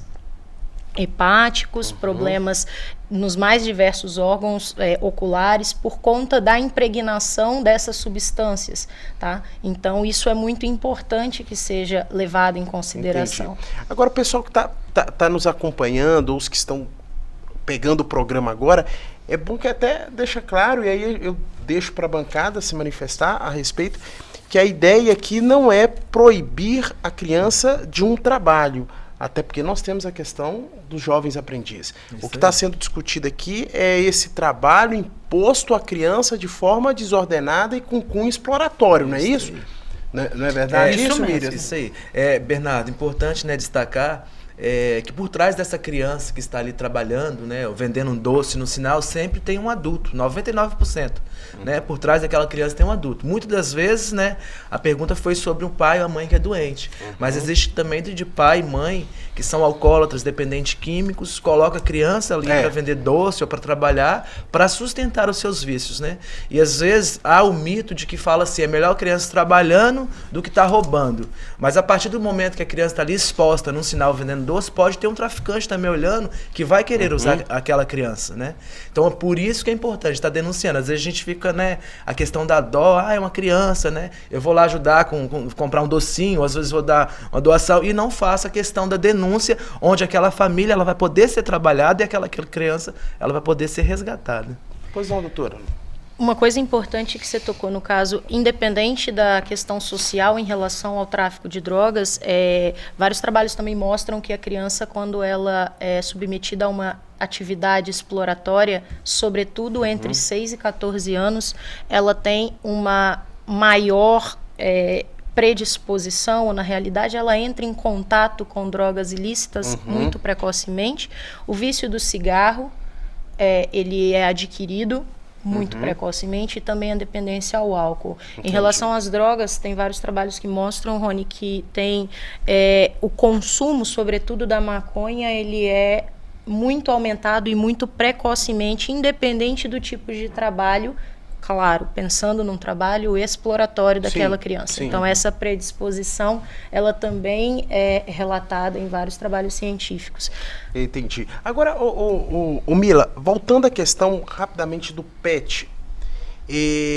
Speaker 3: hepáticos, problemas nos mais diversos órgãos oculares por conta da impregnação dessas substâncias, tá? Então isso é muito importante que seja levado em consideração.
Speaker 1: Entendi. Agora o pessoal que tá nos acompanhando, ou os que estão pegando o programa agora, é bom que até deixa claro, e aí eu deixo para a bancada se manifestar a respeito, que a ideia aqui não é proibir a criança de um trabalho, até porque nós temos a questão dos jovens aprendizes. O que está sendo discutido aqui é esse trabalho imposto à criança de forma desordenada e com cunho exploratório, não é isso? Não é verdade isso, Miriam?
Speaker 4: Isso aí. Bernardo, importante, né, destacar que por trás dessa criança que está ali trabalhando, né, ou vendendo um doce no sinal, sempre tem um adulto, 99%. Né, por trás daquela criança tem um adulto. Muitas das vezes, né, a pergunta foi sobre um pai ou a mãe que é doente. Mas existe também de pai e mãe que são alcoólatras, dependentes químicos, coloca a criança ali para vender doce ou para trabalhar, para sustentar os seus vícios, né? E às vezes há o mito de que fala assim, é melhor a criança trabalhando do que estar roubando. Mas a partir do momento que a criança está ali exposta num sinal vendendo doce, pode ter um traficante também olhando que vai querer usar aquela criança, né? Então é por isso que é importante estar denunciando. Às vezes a gente fica, né, a questão da dó, é uma criança, né? Eu vou lá ajudar com comprar um docinho, às vezes vou dar uma doação, e não faça a questão da denúncia, onde aquela família ela vai poder ser trabalhada e aquela criança ela vai poder ser resgatada.
Speaker 1: Pois não, doutora.
Speaker 3: Uma coisa importante que você tocou no caso, independente da questão social em relação ao tráfico de drogas, vários trabalhos também mostram que a criança, quando ela é submetida a uma atividade exploratória, sobretudo entre 6 e 14 anos, ela tem uma maior predisposição, ou na realidade ela entra em contato com drogas ilícitas muito precocemente. O vício do cigarro, ele é adquirido muito precocemente, e também a dependência ao álcool. Entendi. Em relação às drogas, tem vários trabalhos que mostram, Rony, que tem o consumo, sobretudo da maconha, ele é muito aumentado e muito precocemente, independente do tipo de trabalho, claro, pensando num trabalho exploratório daquela criança. Sim. Então, essa predisposição, ela também é relatada em vários trabalhos científicos.
Speaker 1: Entendi. Agora, Mila, voltando à questão rapidamente do PET,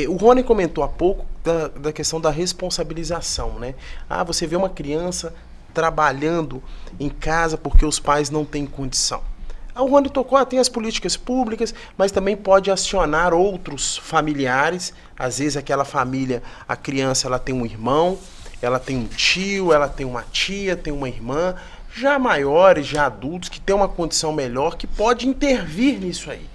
Speaker 1: o Rony comentou há pouco da questão da responsabilização, né? Você vê uma criança trabalhando em casa porque os pais não têm condição. O Rony tocou, tem as políticas públicas, mas também pode acionar outros familiares. Às vezes aquela família, a criança ela tem um irmão, ela tem um tio, ela tem uma tia, tem uma irmã, já maiores, já adultos, que tem uma condição melhor, que pode intervir nisso aí.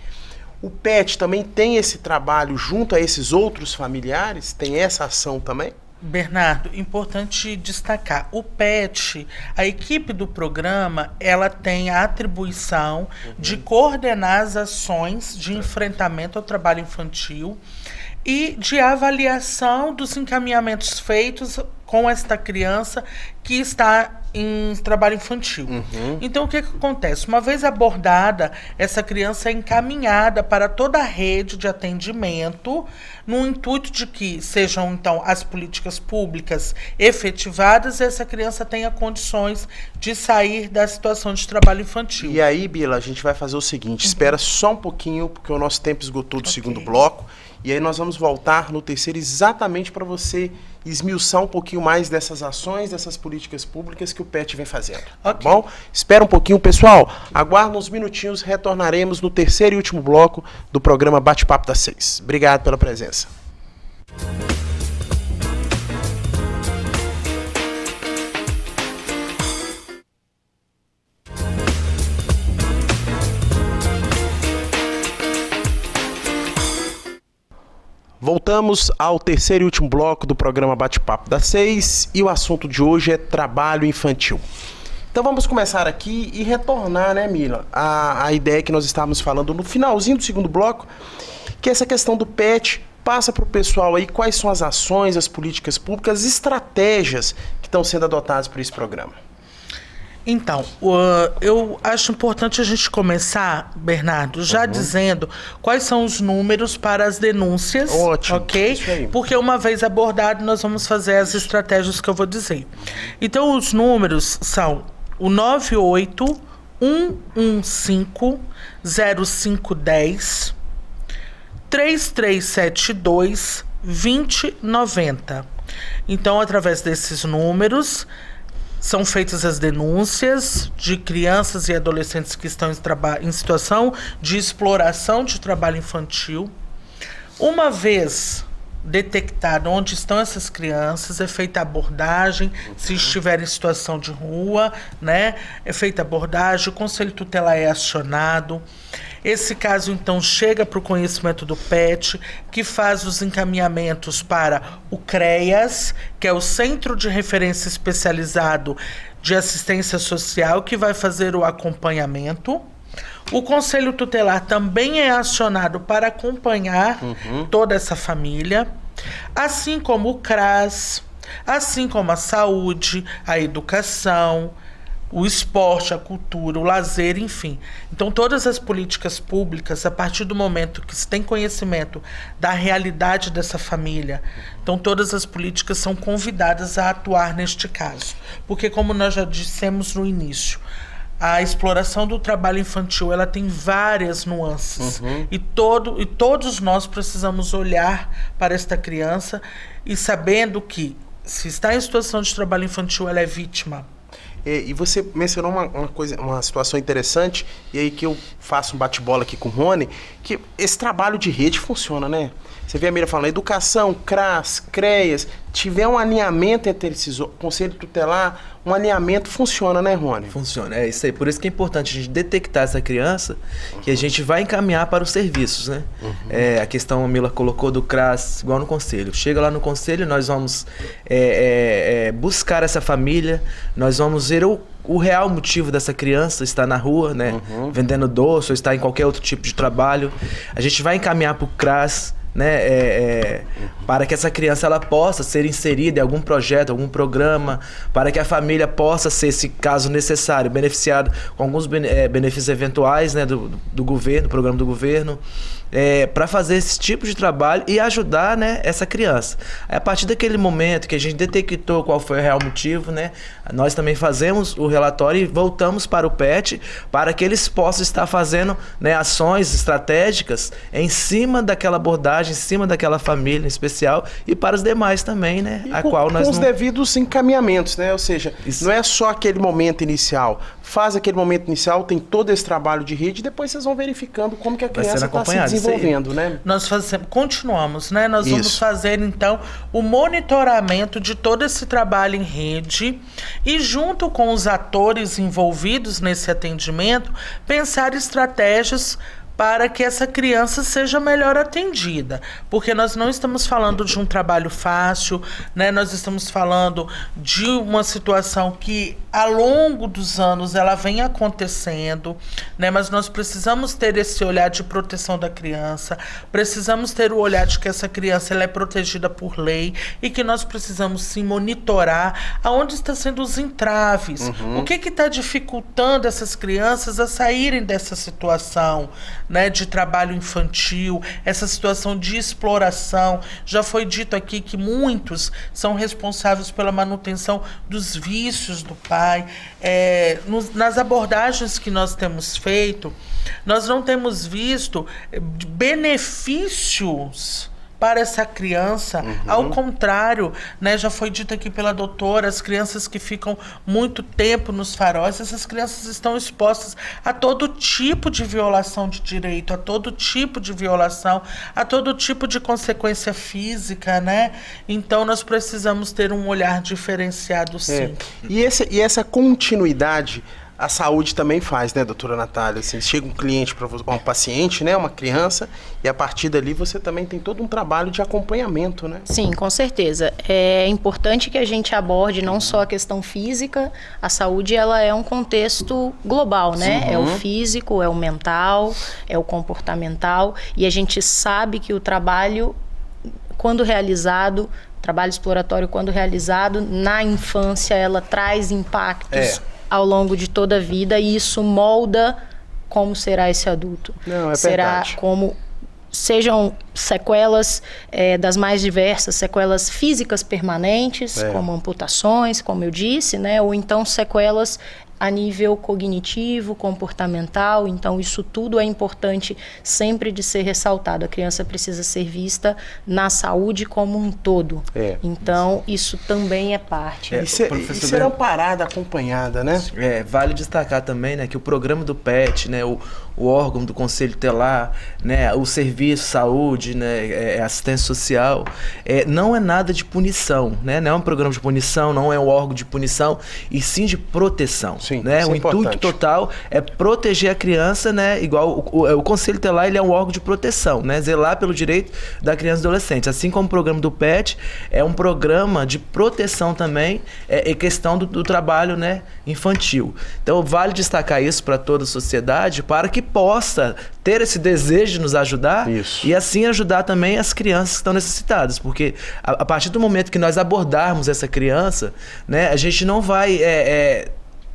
Speaker 1: O PET também tem esse trabalho junto a esses outros familiares? Tem essa ação também?
Speaker 2: Bernardo, importante destacar, o PET, a equipe do programa, ela tem a atribuição de coordenar as ações de enfrentamento ao trabalho infantil e de avaliação dos encaminhamentos feitos com esta criança que está em trabalho infantil. Então, o que acontece? Uma vez abordada, essa criança é encaminhada para toda a rede de atendimento, no intuito de que sejam, então, as políticas públicas efetivadas e essa criança tenha condições de sair da situação de trabalho infantil.
Speaker 1: E aí, Bila, a gente vai fazer o seguinte, espera só um pouquinho, porque o nosso tempo esgotou do segundo bloco, e aí nós vamos voltar no terceiro exatamente para você esmiuçar um pouquinho mais dessas ações, dessas políticas públicas que o PET vem fazendo. Tá bom? Espera um pouquinho, pessoal. Aguarda uns minutinhos, retornaremos no terceiro e último bloco do programa Bate-Papo das 6. Obrigado pela presença. Voltamos ao terceiro e último bloco do programa Bate-Papo das 6 e o assunto de hoje é trabalho infantil. Então vamos começar aqui e retornar, né, Mila, a ideia que nós estávamos falando no finalzinho do segundo bloco, que é essa questão do PET. Passa para o pessoal aí quais são as ações, as políticas públicas, as estratégias que estão sendo adotadas por esse programa.
Speaker 2: Então, eu acho importante a gente começar, Bernardo, já dizendo quais são os números para as denúncias.
Speaker 1: Ótimo,
Speaker 2: ok?
Speaker 1: isso aí.
Speaker 2: Porque uma vez abordado, nós vamos fazer as estratégias que eu vou dizer. Então, os números são o 98-115-0510, 3372-2090. Então, através desses números, são feitas as denúncias de crianças e adolescentes que estão em situação de exploração de trabalho infantil. Uma vez detectado onde estão essas crianças, é feita a abordagem, se estiver em situação de rua, né? É feita a abordagem, o Conselho Tutelar é acionado. Esse caso, então, chega para o conhecimento do PET, que faz os encaminhamentos para o CREAS, que é o Centro de Referência Especializado de Assistência Social, que vai fazer o acompanhamento. O Conselho Tutelar também é acionado para acompanhar toda essa família, assim como o CRAS, assim como a saúde, a educação, o esporte, a cultura, o lazer, enfim. Então, todas as políticas públicas, a partir do momento que se tem conhecimento da realidade dessa família, então todas as políticas são convidadas a atuar neste caso. Porque, como nós já dissemos no início, a exploração do trabalho infantil, ela tem várias nuances. E todos nós precisamos olhar para esta criança e sabendo que, se está em situação de trabalho infantil, ela é vítima.
Speaker 1: E você mencionou uma situação interessante, e aí que eu faço um bate-bola aqui com o Rony, que esse trabalho de rede funciona, né? Você vê a Mira falando, educação, CRAS, CREAS, tiver um alinhamento entre esses, Conselho Tutelar, um alinhamento funciona, né, Rony?
Speaker 4: Funciona, é isso aí. Por isso que é importante a gente detectar essa criança, que a gente vai encaminhar para os serviços, né? A questão, a Mila colocou do CRAS, igual no Conselho. Chega lá no Conselho, nós vamos buscar essa família, nós vamos ver o real motivo dessa criança estar na rua, né? Vendendo doce ou estar em qualquer outro tipo de trabalho. A gente vai encaminhar para o CRAS, né, para que essa criança ela possa ser inserida em algum projeto, algum programa, para que a família possa ser, se caso necessário, beneficiada com alguns benefícios eventuais, né, do governo, do programa do governo, para fazer esse tipo de trabalho e ajudar, né, essa criança. Aí, a partir daquele momento que a gente detectou qual foi o real motivo, né, nós também fazemos o relatório e voltamos para o PET para que eles possam estar fazendo, né, ações estratégicas em cima daquela abordagem, em cima daquela família em especial e para os demais também, né,
Speaker 1: com os devidos encaminhamentos, né? Ou seja,
Speaker 4: Isso.
Speaker 1: Não é só aquele momento inicial. Faz aquele momento inicial, tem todo esse trabalho de rede, e depois vocês vão verificando como que a criança está se desenvolvendo, né?
Speaker 2: Nós continuamos, né? Nós vamos fazer, então, o monitoramento de todo esse trabalho em rede e, junto com os atores envolvidos nesse atendimento, pensar estratégias para que essa criança seja melhor atendida. Porque nós não estamos falando de um trabalho fácil, né? Nós estamos falando de uma situação que, ao longo dos anos, ela vem acontecendo, né? Mas nós precisamos ter esse olhar de proteção da criança, precisamos ter o olhar de que essa criança ela é protegida por lei e que nós precisamos, sim, monitorar aonde estão sendo os entraves. O que está dificultando essas crianças a saírem dessa situação, né, de trabalho infantil, essa situação de exploração. Já foi dito aqui que muitos são responsáveis pela manutenção dos vícios do pai. Nas abordagens que nós temos feito, nós não temos visto benefícios para essa criança. Ao contrário, né, já foi dito aqui pela doutora, as crianças que ficam muito tempo nos faróis, essas crianças estão expostas a todo tipo de violação de direito, a todo tipo de violação, a todo tipo de consequência física, né? Então, nós precisamos ter um olhar diferenciado, sim.
Speaker 1: E essa continuidade, A saúde também faz, né, doutora Natália? Assim, chega um cliente, um paciente, né, uma criança, e a partir dali você também tem todo um trabalho de acompanhamento, né?
Speaker 3: Sim, com certeza. É importante que a gente aborde não só a questão física, a saúde ela é um contexto global, né?
Speaker 1: Sim.
Speaker 3: É o físico, é o mental, é o comportamental, e a gente sabe que o trabalho, quando realizado, trabalho exploratório quando realizado na infância, ela traz impactos ao longo de toda a vida, e isso molda como será esse adulto.
Speaker 1: Não, é
Speaker 3: será
Speaker 1: verdade.
Speaker 3: como sejam sequelas das mais diversas, sequelas físicas permanentes, como amputações, como eu disse, né? Ou então sequelas a nível cognitivo, comportamental. Então isso tudo é importante sempre de ser ressaltado. A criança precisa ser vista na saúde como um todo. Então isso também é parte.
Speaker 1: E ser amparada, acompanhada, né?
Speaker 4: Vale destacar também, né, que o programa do PET, né, o órgão do Conselho Tutelar, né, o serviço saúde, né, assistência social, não é nada de punição, né? Não é um programa de punição, não é um órgão de punição, e sim de proteção.
Speaker 1: Sim,
Speaker 4: né? O intuito total é proteger a criança, né? Igual o Conselho Tutelar, ele é um órgão de proteção, né? Zelar pelo direito da criança e do adolescente. Assim como o programa do PET é um programa de proteção também, questão do trabalho, né, infantil. Então vale destacar isso para toda a sociedade, para que possa ter esse desejo de nos ajudar e assim ajudar também as crianças que estão necessitadas, porque a partir do momento que nós abordarmos essa criança, né, a gente não vai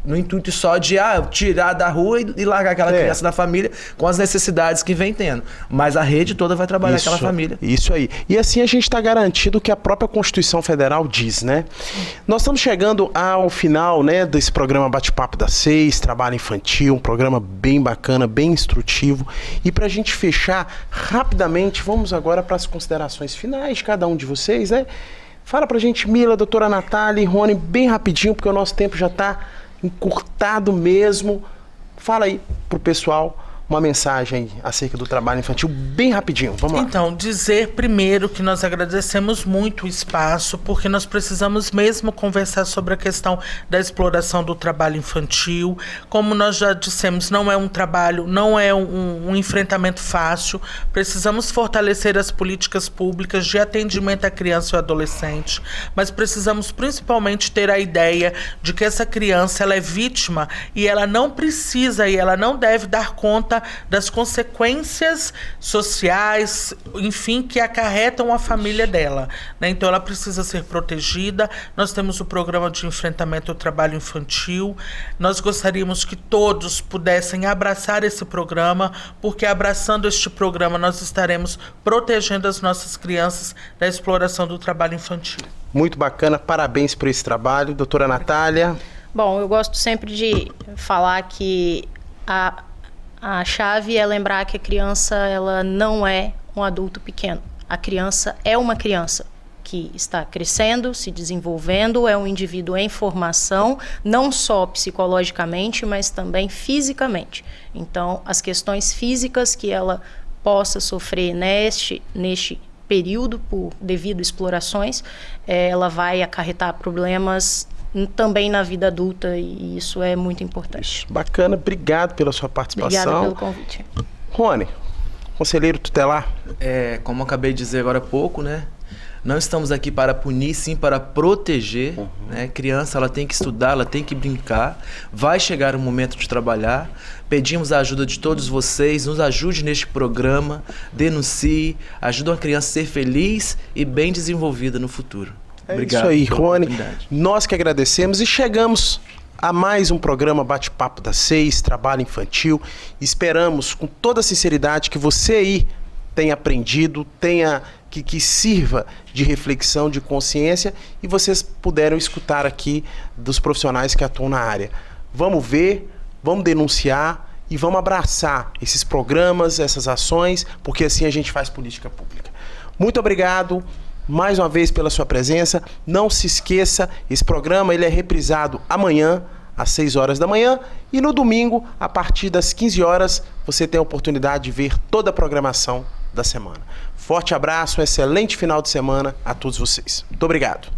Speaker 4: no intuito só de tirar da rua e largar aquela criança na família com as necessidades que vem tendo. Mas a rede toda vai trabalhar aquela família.
Speaker 1: Isso aí. E assim a gente está garantido o que a própria Constituição Federal diz, né? Nós estamos chegando ao final, né, desse programa Bate-Papo das 6, Trabalho Infantil, um programa bem bacana, bem instrutivo. E para a gente fechar rapidamente, vamos agora para as considerações finais de cada um de vocês, né? Fala pra gente, Mila, doutora Natália e Rony, bem rapidinho, porque o nosso tempo já está encurtado mesmo. Fala aí pro pessoal uma mensagem acerca do trabalho infantil, bem rapidinho. Vamos lá.
Speaker 2: Então, dizer primeiro que nós agradecemos muito o espaço, porque nós precisamos mesmo conversar sobre a questão da exploração do trabalho infantil. Como nós já dissemos, não é um trabalho, não é um enfrentamento fácil. Precisamos fortalecer as políticas públicas de atendimento à criança e ao adolescente, mas precisamos principalmente ter a ideia de que essa criança ela é vítima e ela não precisa e ela não deve dar conta das consequências sociais, enfim, que acarretam a família dela, né? Então ela precisa ser protegida. Nós temos o programa de enfrentamento ao trabalho infantil. Nós gostaríamos que todos pudessem abraçar esse programa, porque abraçando este programa nós estaremos protegendo as nossas crianças da exploração do trabalho infantil.
Speaker 1: Muito bacana, parabéns por esse trabalho. Doutora Natália.
Speaker 3: Bom, eu gosto sempre de falar que a chave é lembrar que a criança ela não é um adulto pequeno. A criança é uma criança que está crescendo, se desenvolvendo, é um indivíduo em formação, não só psicologicamente, mas também fisicamente. Então, as questões físicas que ela possa sofrer neste período, devido a explorações, ela vai acarretar problemas também na vida adulta, e isso é muito importante.
Speaker 1: Bacana, obrigado pela sua participação.
Speaker 3: Obrigada pelo convite.
Speaker 1: Rony, conselheiro tutelar.
Speaker 4: Como eu acabei de dizer agora há pouco, né? Não estamos aqui para punir, sim para proteger. Né? Criança, ela tem que estudar, ela tem que brincar. Vai chegar o momento de trabalhar. Pedimos a ajuda de todos vocês. Nos ajude neste programa. Denuncie. Ajude a criança a ser feliz e bem desenvolvida no futuro. Obrigado.
Speaker 1: Isso aí, Rony. Nós que agradecemos e chegamos a mais um programa Bate-Papo das 6, Trabalho Infantil. Esperamos com toda sinceridade que você aí tenha aprendido, que sirva de reflexão, de consciência, e vocês puderam escutar aqui dos profissionais que atuam na área. Vamos ver, vamos denunciar e vamos abraçar esses programas, essas ações, porque assim a gente faz política pública. Muito obrigado mais uma vez pela sua presença. Não se esqueça, esse programa ele é reprisado amanhã às 6 horas da manhã e no domingo, a partir das 15 horas, você tem a oportunidade de ver toda a programação da semana. Forte abraço, um excelente final de semana a todos vocês. Muito obrigado.